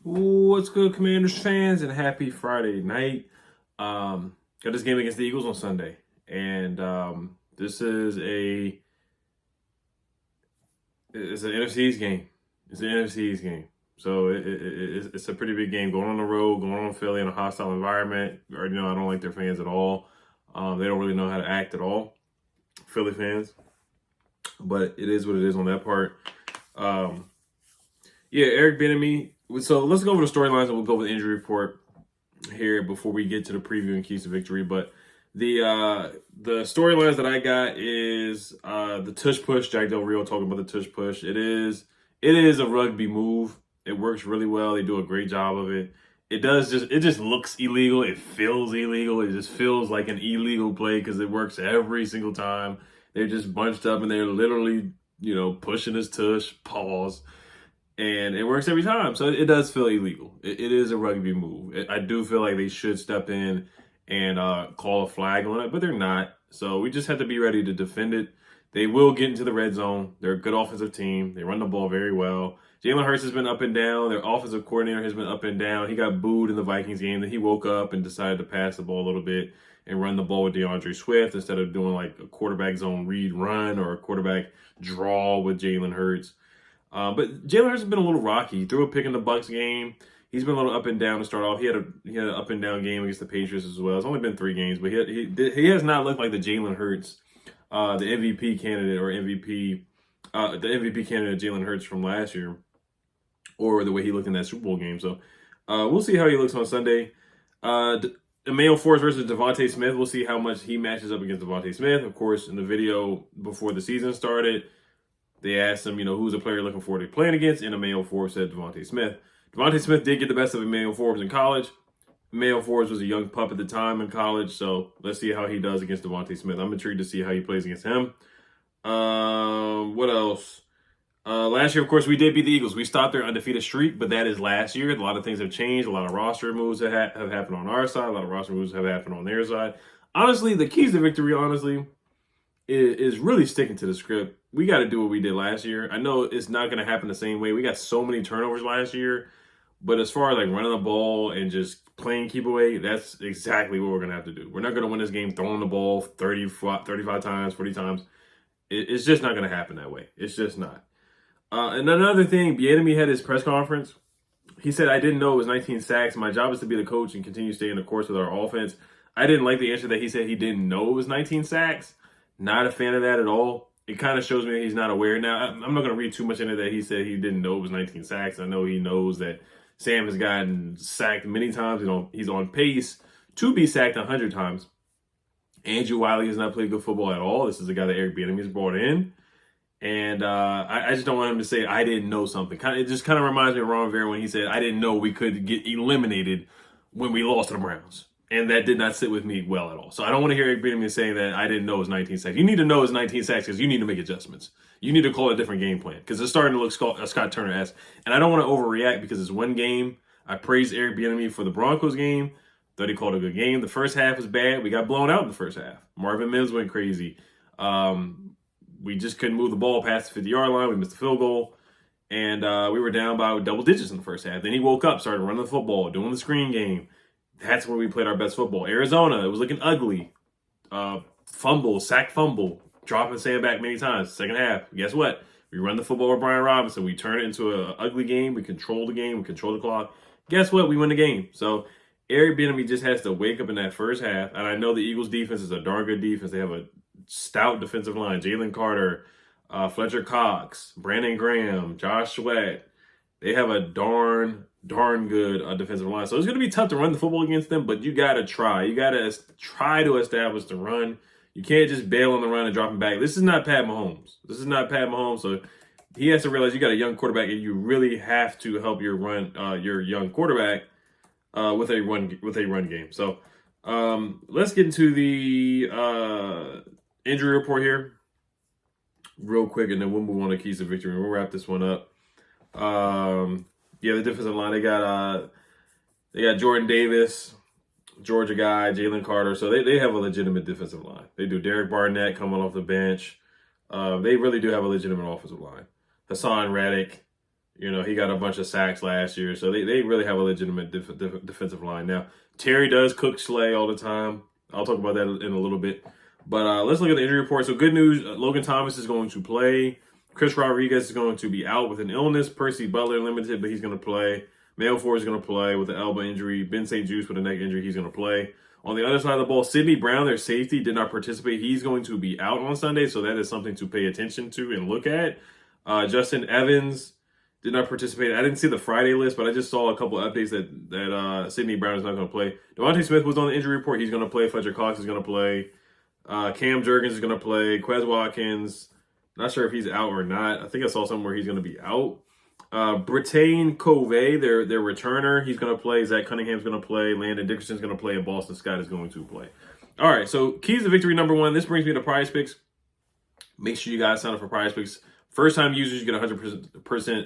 What's good, Commanders fans, and happy Friday night. Got this game against the Eagles on Sunday, and this is it's an NFC's game. It's an NFC's game, so it's a pretty big game. Going on the road, going on Philly in a hostile environment. You already know I don't like their fans at all. They don't really know how to act at all, Philly fans. But it is what it is on that part. Yeah, Eric Bieniemy. So let's go over the storylines and we'll go over the injury report here before we get to the preview and keys to victory. But the storylines that I got is the tush push. Jack Del Rio talking about the tush push. It is a rugby move. It works really well. They do a great job of it. It just looks illegal. It feels illegal. It just feels like an illegal play because it works every single time. They're just bunched up and they're literally, pushing his tush, pause. And it works every time. So it does feel illegal. It is a rugby move. I do feel like they should step in and call a flag on it, but they're not. So we just have to be ready to defend it. They will get into the red zone. They're a good offensive team. They run the ball very well. Jalen Hurts has been up and down. Their offensive coordinator has been up and down. He got booed in the Vikings game. Then he woke up and decided to pass the ball a little bit and run the ball with DeAndre Swift instead of doing like a quarterback zone read run or a quarterback draw with Jalen Hurts. But Jalen Hurts has been a little rocky. He threw a pick in the Bucks game. He's been a little up and down to start off. He had an up and down game against the Patriots as well. It's only been 3 games, but he has not looked like the Jalen Hurts, the MVP candidate or the MVP candidate Jalen Hurts from last year, or the way he looked in that Super Bowl game. So we'll see how he looks on Sunday. Emmanuel Forbes versus Devontae Smith. We'll see how much he matches up against Devontae Smith. Of course, in the video before the season started, they asked him, who's the player looking forward to playing against, and Emmanuel Forbes said Devontae Smith. Devontae Smith did get the best of Emmanuel Forbes in college. Emmanuel Forbes was a young pup at the time in college, so let's see how he does against Devontae Smith. I'm intrigued to see how he plays against him. What else? Last year, of course, we did beat the Eagles. We stopped their undefeated streak, but that is last year. A lot of things have changed. A lot of roster moves have happened on our side. A lot of roster moves have happened on their side. Honestly, the keys to victory, is really sticking to the script. We got to do what we did last year. I know it's not going to happen the same way. We got so many turnovers last year. But as far as like running the ball and just playing keep away, that's exactly what we're going to have to do. We're not going to win this game throwing the ball 35 times, 40 times. It's just not going to happen that way. It's just not. And another thing, Bieniemy had his press conference. He said, I didn't know it was 19 sacks. My job is to be the coach and continue staying the course with our offense. I didn't like the answer that he said he didn't know it was 19 sacks. Not a fan of that at all. It kind of shows me that he's not aware. Now, I'm not going to read too much into that. He said he didn't know it was 19 sacks. I know he knows that Sam has gotten sacked many times. He's on pace to be sacked 100 times. Andrew Wiley has not played good football at all. This is a guy that Eric Bieniemy has brought in. And I just don't want him to say, I didn't know something. It just kind of reminds me of Ron Rivera when he said, I didn't know we could get eliminated when we lost to the Browns. And that did not sit with me well at all. So I don't want to hear Eric Bieniemy saying that I didn't know it was 19 sacks. You need to know it's 19 sacks because you need to make adjustments. You need to call a different game plan because it's starting to look Scott Turner-esque. And I don't want to overreact because it's one game. I praised Eric Bieniemy for the Broncos game. Thought he called a good game. The first half was bad. We got blown out in the first half. Marvin Mims went crazy. We just couldn't move the ball past the 50-yard line. We missed the field goal. And we were down by double digits in the first half. Then he woke up, started running the football, doing the screen game. That's where we played our best football. Arizona, it was looking ugly. Sack fumble, dropping Sam back many times. Second half, guess what? We run the football with Brian Robinson. We turn it into an ugly game. We control the game. We control the clock. Guess what? We win the game. So Eric Bieniemy just has to wake up in that first half. And I know the Eagles' defense is a darn good defense. They have a stout defensive line. Jalen Carter, Fletcher Cox, Brandon Graham, Josh Sweat. They have a darn good defensive line. So it's going to be tough to run the football against them, but you got to try. You got to try to establish the run. You can't just bail on the run and drop him back. This is not Pat Mahomes. So he has to realize you got a young quarterback and you really have to help your young quarterback with a run game. So let's get into the injury report here real quick, and then we'll move on to keys to victory. We'll wrap this one up. The defensive line, they got Jordan Davis, Georgia guy, Jalen Carter. So they have a legitimate defensive line. They do. Derek Barnett coming off the bench. They really do have a legitimate offensive line. Hassan Reddick, You know, he got a bunch of sacks last year, so they really have a legitimate defensive line. Now, Terry does cook Slay all the time. I'll talk about that in a little bit. But let's look at the injury report. So good news, Logan Thomas is going to play. Chris Rodriguez is going to be out with an illness. Percy Butler limited, but he's going to play. Malfoy is going to play with an elbow injury. Ben St. Juice with a neck injury, he's going to play. On the other side of the ball, Sidney Brown, their safety, did not participate. He's going to be out on Sunday, so that is something to pay attention to and look at. Justin Evans did not participate. I didn't see the Friday list, but I just saw a couple of updates that Sidney Brown is not going to play. Devontae Smith was on the injury report. He's going to play. Fletcher Cox is going to play. Cam Jurgens is going to play. Quez Watkins, not sure if he's out or not. I think I saw somewhere he's going to be out. Britain Covey, their returner, he's going to play. Zach Cunningham's going to play. Landon Dickerson's going to play. And Boston Scott is going to play. All right, so keys to victory number one. This brings me to Prize Picks. Make sure you guys sign up for Prize Picks. First-time users, you get 100%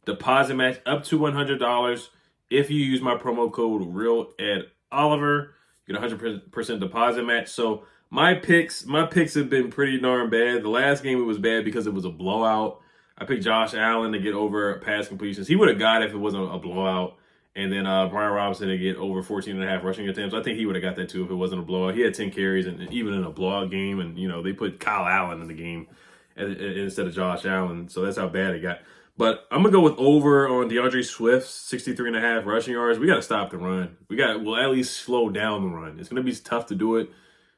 deposit match up to $100. If you use my promo code RealEdOliver, you get 100% deposit match. So my picks have been pretty darn bad. The last game it was bad because it was a blowout. I picked Josh Allen to get over pass completions. He would have got it if it wasn't a blowout. And then Brian Robinson to get over 14.5 rushing attempts. I think he would have got that too if it wasn't a blowout. He had 10 carries, and even in a blowout game, and you know they put Kyle Allen in the game instead of Josh Allen. So that's how bad it got. But I'm going to go with over on DeAndre Swift's 63.5 rushing yards. We got to stop the run. We'll at least slow down the run. It's going to be tough to do it.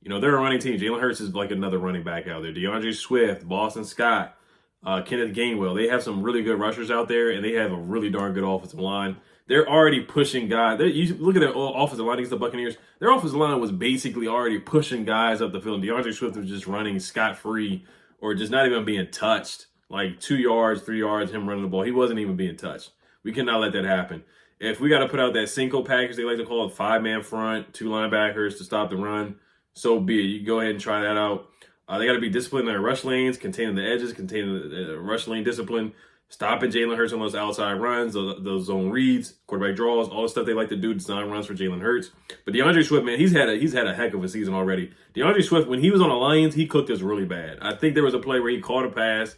You know, they're a running team. Jalen Hurts is like another running back out there. DeAndre Swift, Boston Scott, Kenneth Gainwell. They have some really good rushers out there, and they have a really darn good offensive line. They're already pushing guys. You look at their offensive line against the Buccaneers. Their offensive line was basically already pushing guys up the field. DeAndre Swift was just running scot-free or just not even being touched. Like 2 yards, 3 yards, him running the ball. He wasn't even being touched. We cannot let that happen. If we got to put out that Cinco package, they like to call it, 5-man front, 2 linebackers to stop the run, so be it. You can go ahead and try that out. They got to be disciplined in their rush lanes, containing the edges, containing the rush lane discipline, stopping Jalen Hurts on those outside runs, those zone reads, quarterback draws, all the stuff they like to do, design runs for Jalen Hurts. But DeAndre Swift, man, he's had a heck of a season already. DeAndre Swift, when he was on the Lions, he cooked us really bad. I think there was a play where he caught a pass.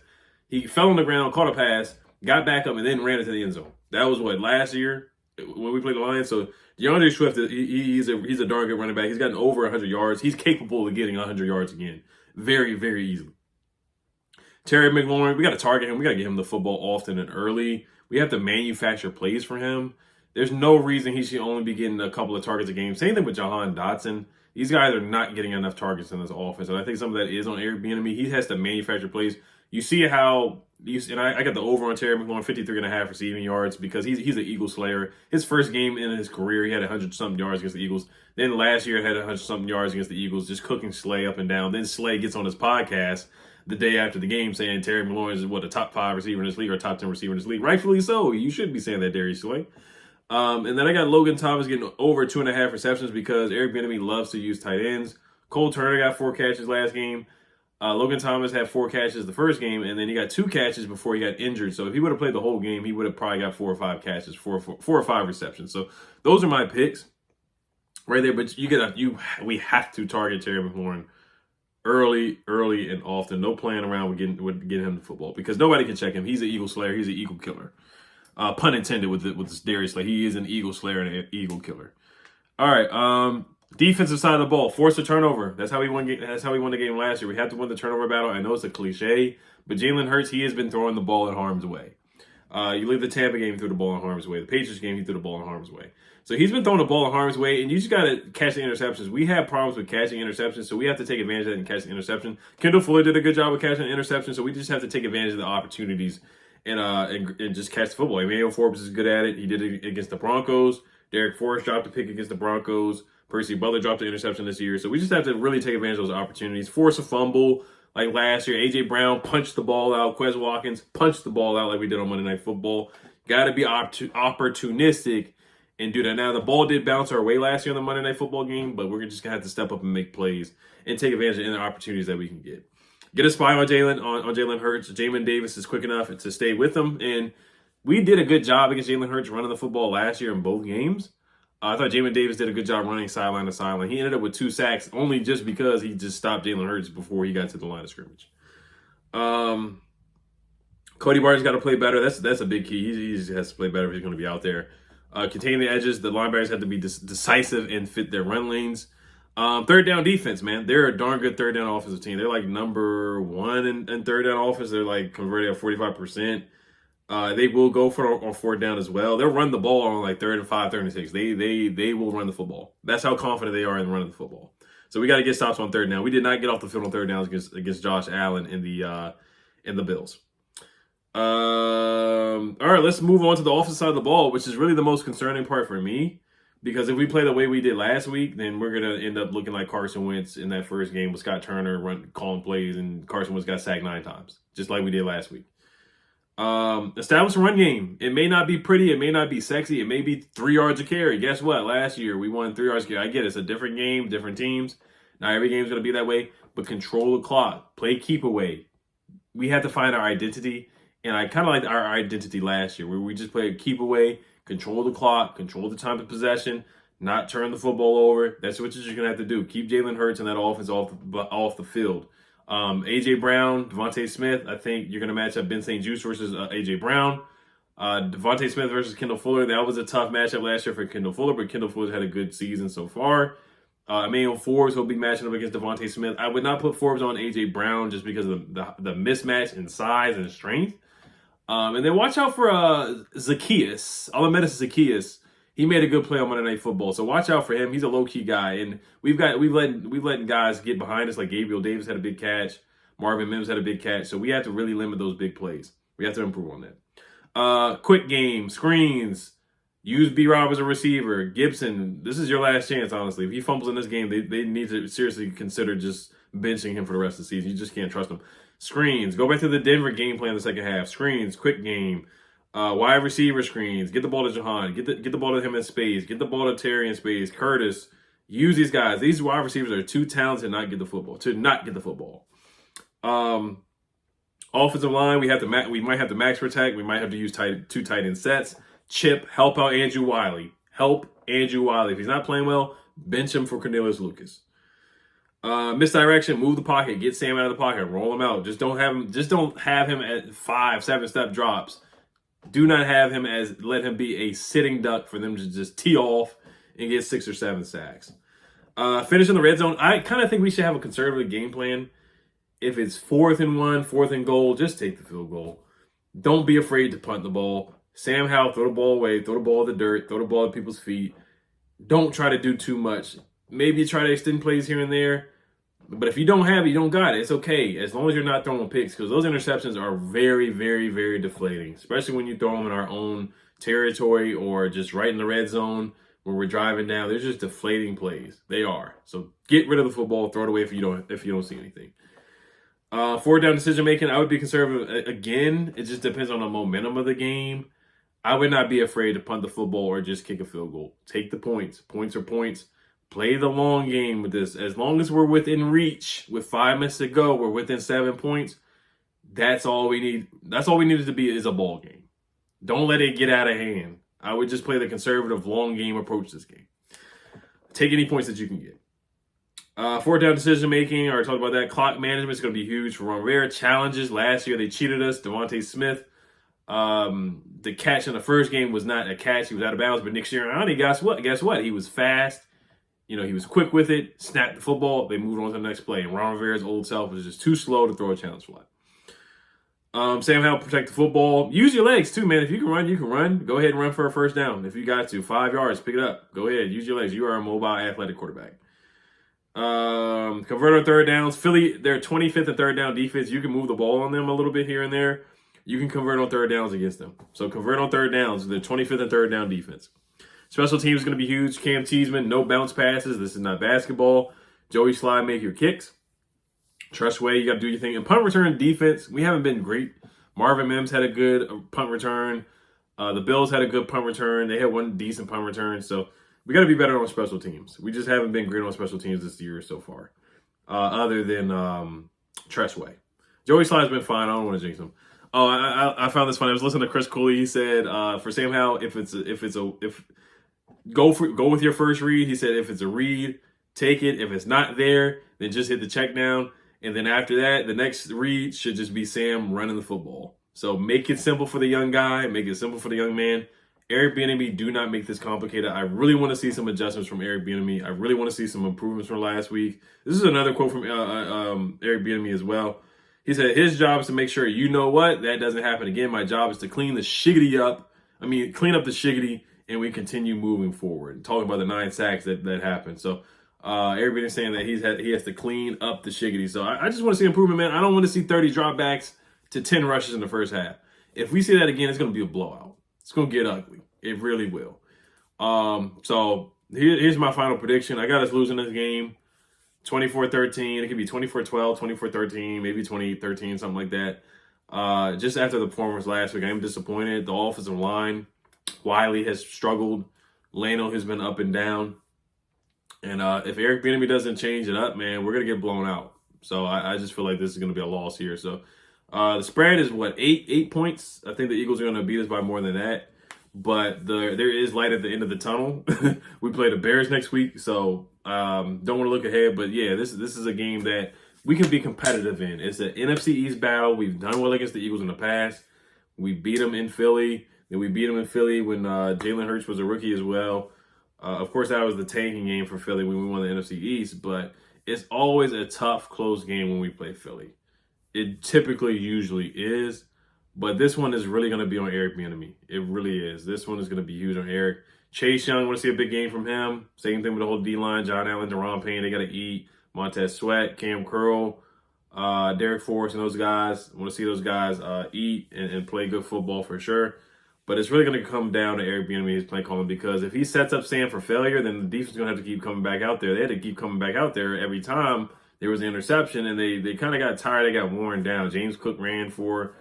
He fell on the ground, caught a pass, got back up, and then ran into the end zone. That was what, last year when we played the Lions? So DeAndre Swift, he's a darn good running back. He's gotten over 100 yards. He's capable of getting 100 yards again very, very easily. Terry McLaurin, we got to target him. We got to get him the football often and early. We have to manufacture plays for him. There's no reason he should only be getting a couple of targets a game. Same thing with Jahan Dotson. These guys are not getting enough targets in this offense, and I think some of that is on Eric Bieniemy. He has to manufacture plays. You see how and I got the over on Terry McLaurin, 53.5 receiving yards, because he's an Eagle slayer. His first game in his career, he had 100-something yards against the Eagles. Then last year, had 100-something yards against the Eagles, just cooking Slay up and down. Then Slay gets on his podcast the day after the game saying Terry McLaurin is, a top 5 receiver in this league or top 10 receiver in this league. Rightfully so. You should be saying that, Darius Slay. And then I got Logan Thomas getting over 2.5 receptions because Eric Bieniemy loves to use tight ends. Cole Turner got 4 catches last game. Logan Thomas had 4 catches the first game, and then he got 2 catches before he got injured. So if he would have played the whole game, he would have probably got 4 or 5 catches, 4 or 5 receptions. So those are my picks right there. But we have to target Terry McLaurin early, and often. No playing around with getting him the football because nobody can check him. He's an Eagle slayer. He's an Eagle killer. Pun intended with this Darius Slay. He is an Eagle slayer and an Eagle killer. All right. Defensive side of the ball, force a turnover. That's how we won. That's how we won the game last year. We have to win the turnover battle. I know it's a cliche, but Jalen Hurts, he has been throwing the ball in harm's way. You leave the Tampa game, he threw the ball in harm's way. The Patriots game, he threw the ball in harm's way. So he's been throwing the ball in harm's way, and you just got to catch the interceptions. We have problems with catching interceptions, so we have to take advantage of that and catch the interception. Kendall Fuller did a good job with catching the interception, so we just have to take advantage of the opportunities and just catch the football. Emmanuel Forbes is good at it. He did it against the Broncos. Derek Forrest dropped a pick against the Broncos. Percy Butler dropped an interception this year. So we just have to really take advantage of those opportunities. Force a fumble like last year. A.J. Brown punched the ball out. Quez Watkins punched the ball out like we did on Monday Night Football. Got to be opportunistic and do that. Now, the ball did bounce our way last year in the Monday Night Football game, but we're just going to have to step up and make plays and take advantage of any opportunities that we can get. Get a spy on Jalen Hurts. Jamin Davis is quick enough to stay with him. And we did a good job against Jalen Hurts running the football last year in both games. I thought Jamin Davis did a good job running sideline to sideline. He ended up with 2 sacks only just because he just stopped Jalen Hurts before he got to the line of scrimmage. Cole Cody Barton's got to play better. That's a big key. He just has to play better if he's going to be out there. Containing the edges, the linebackers have to be decisive and fit their run lanes. Third down defense, man. They're a darn good third down offensive team. They're like number one in third down offense. They're like converted at 45%. They will go for on fourth down as well. They'll run the ball on like 3rd and 5, 3rd and 6. They will run the football. That's how confident they are in running the football. So we got to get stops on third down. We did not get off the field on third downs against Josh Allen in the Bills. All right, let's move on to the offensive side of the ball, which is really the most concerning part for me. Because if we play the way we did last week, then we're going to end up looking like Carson Wentz in that first game with Scott Turner calling plays, and Carson Wentz got sacked 9 times, just like we did last week. Establish a run game. It may not be pretty. It may not be sexy. It may be 3 yards a carry. Guess what? Last year, we won 3 yards a carry. I get it. It's a different game, different teams. Not every game is going to be that way, but control the clock. Play keep away. We have to find our identity, and I kind of liked our identity last year, where we just played keep away, control the clock, control the time of possession, not turn the football over. That's what you're going to have to do. Keep Jalen Hurts and that offense off the field. A.J. Brown, Devontae Smith, I think you're going to match up Ben St. Juste versus A.J. Brown. Devontae Smith versus Kendall Fuller. That was a tough matchup last year for Kendall Fuller, but Kendall Fuller's had a good season so far. Emmanuel Forbes will be matching up against Devontae Smith. I would not put Forbes on A.J. Brown just because of the mismatch in size and strength. And then watch out for Zacchaeus. Alametis Zacchaeus. He made a good play on Monday Night Football, so watch out for him. He's a low-key guy, and we've letting guys get behind us. Like Gabriel Davis had a big catch, Marvin Mims had a big catch, so we have to really limit those big plays. We have to improve on that. Quick game, screens, use B-Rob as a receiver. Gibson, this is your last chance, honestly. If he fumbles in this game, they need to seriously consider just benching him for the rest of the season. You just can't trust him. Screens, go back to the Denver game plan in the second half. Screens, quick game. Wide receiver screens. Get the ball to Jahan. Get the ball to him in space. Get the ball to Terry in space. Curtis. Use these guys. These wide receivers are too talented to not get the football. Offensive line, we might have to max protect. We might have to use 2 tight end sets. Chip, help out Andrew Wiley. If he's not playing well, bench him for Cornelius Lucas. Misdirection, move the pocket, get Sam out of the pocket, roll him out. Just don't have him at 5-7 step drops. Do not let him be a sitting duck for them to just tee off and get 6 or 7 sacks. Finish in the red zone. I kind of think we should have a conservative game plan. If it's 4th and 1, 4th and goal, just take the field goal. Don't be afraid to punt the ball. Sam Howell, throw the ball away, throw the ball in the dirt, throw the ball at people's feet. Don't try to do too much. Maybe try to extend plays here and there. But if you don't have it, you don't got it. It's okay, as long as you're not throwing picks, because those interceptions are very, very, very deflating, especially when you throw them in our own territory or just right in the red zone when we're driving down. They're just deflating plays. They are. So get rid of the football, throw it away if you don't see anything. 4th down decision making, I would be conservative. Again, it just depends on the momentum of the game. I would not be afraid to punt the football or just kick a field goal. Take the points. Points are points. Play the long game with this. As long as we're within reach, with 5 minutes to go, we're within 7 points. That's all we need. That's all we needed to be is a ball game. Don't let it get out of hand. I would just play the conservative long game approach this game. Take any points that you can get. 4th down decision making. I already talked about that. Clock management is going to be huge for Ron Rivera. Challenges. Last year they cheated us. Devontae Smith. The catch in the first game was not a catch. He was out of bounds. But Nick Sirianni, guess what? He was fast. He was quick with it, snapped the football, they moved on to the next play. And Ron Rivera's old self was just too slow to throw a challenge flag. Sam Howell, protect the football. Use your legs, too, man. If you can run, you can run. Go ahead and run for a first down. If you got to, 5 yards, pick it up. Go ahead, use your legs. You are a mobile, athletic quarterback. Convert on third downs. Philly, they're 25th and third down defense. You can move the ball on them a little bit here and there. You can convert on third downs against them. So convert on third downs. They're 25th and third down defense. Special teams is going to be huge. Cam Teasman, no bounce passes. This is not basketball. Joey Slye, make your kicks. Trust Way, you got to do your thing. And punt return defense, we haven't been great. Marvin Mims had a good punt return. The Bills had a good punt return. They had one decent punt return. So we got to be better on special teams. We just haven't been great on special teams this year so far, other than Tressway. Joey Slye's been fine. I don't want to jinx him. Oh, I found this funny. I was listening to Chris Cooley. He said for Sam Howell, go with your first read. He said if it's a read, take it. If it's not there, then just hit the check down. And then after that, the next read should just be Sam running the football. So make it simple for the young guy. Make it simple for the young man. Eric Bieniemy, do not make this complicated. I really want to see some adjustments from Eric Bieniemy. I really want to see some improvements from last week. This is another quote from Eric Bieniemy as well. He said, his job is to make sure, you know what, that doesn't happen again. My job is to clean the shiggity up. Clean up the shiggity, and we continue moving forward. Talking about the 9 sacks that happened. So Eric Bieniemy saying that he has to clean up the shiggity. So I just want to see improvement, man. I don't want to see 30 dropbacks to 10 rushes in the first half. If we see that again, it's going to be a blowout. It's going to get ugly. It really will. So here's my final prediction. I got us losing this game 24-13. It could be 24-12, 24-13, maybe 28-13, something like that. Just after the performance last week, I am disappointed. The offensive line, Wiley has struggled. Lano has been up and down. And if Eric Bieniemy doesn't change it up, man, we're going to get blown out. So I just feel like this is going to be a loss here. So the spread is, what, 8 points? I think the Eagles are going to beat us by more than that. But there is light at the end of the tunnel. We play the Bears next week, so don't want to look ahead. But, yeah, this is a game that we can be competitive in. It's an NFC East battle. We've done well against the Eagles in the past. We beat them in Philly. Then we beat them in Philly when Jalen Hurts was a rookie as well. Of course, that was the tanking game for Philly when we won the NFC East. But it's always a tough, close game when we play Philly. It typically usually is. But this one is really going to be on Eric Bieniemy. It really is. This one is going to be huge on Eric. Chase Young, want to see a big game from him. Same thing with the whole D-line. John Allen, Deron Payne, they got to eat. Montez Sweat, Cam Curl, Derek Forrest, and those guys. I want to see those guys eat and play good football for sure. But it's really going to come down to Eric Bieniemy, his play calling, because if he sets up Sam for failure, then the defense is going to have to keep coming back out there. They had to keep coming back out there every time there was an interception, and they kind of got tired. They got worn down. James Cook ran for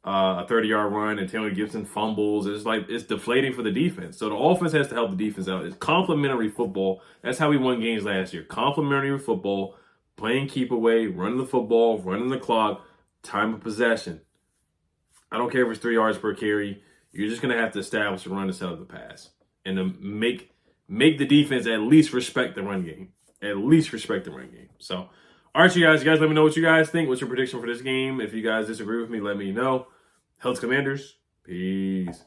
a 30-yard run, and Taylor Gibson fumbles. It's deflating for the defense. So the offense has to help the defense out. It's complementary football. That's how we won games last year. Complementary football, playing keep away, running the football, running the clock, time of possession. I don't care if it's 3 yards per carry. You're just going to have to establish a run instead of the pass, and to make the defense at least respect the run game. At least respect the run game. So, all right, you guys let me know what you guys think. What's your prediction for this game? If you guys disagree with me, let me know. Health Commanders, peace.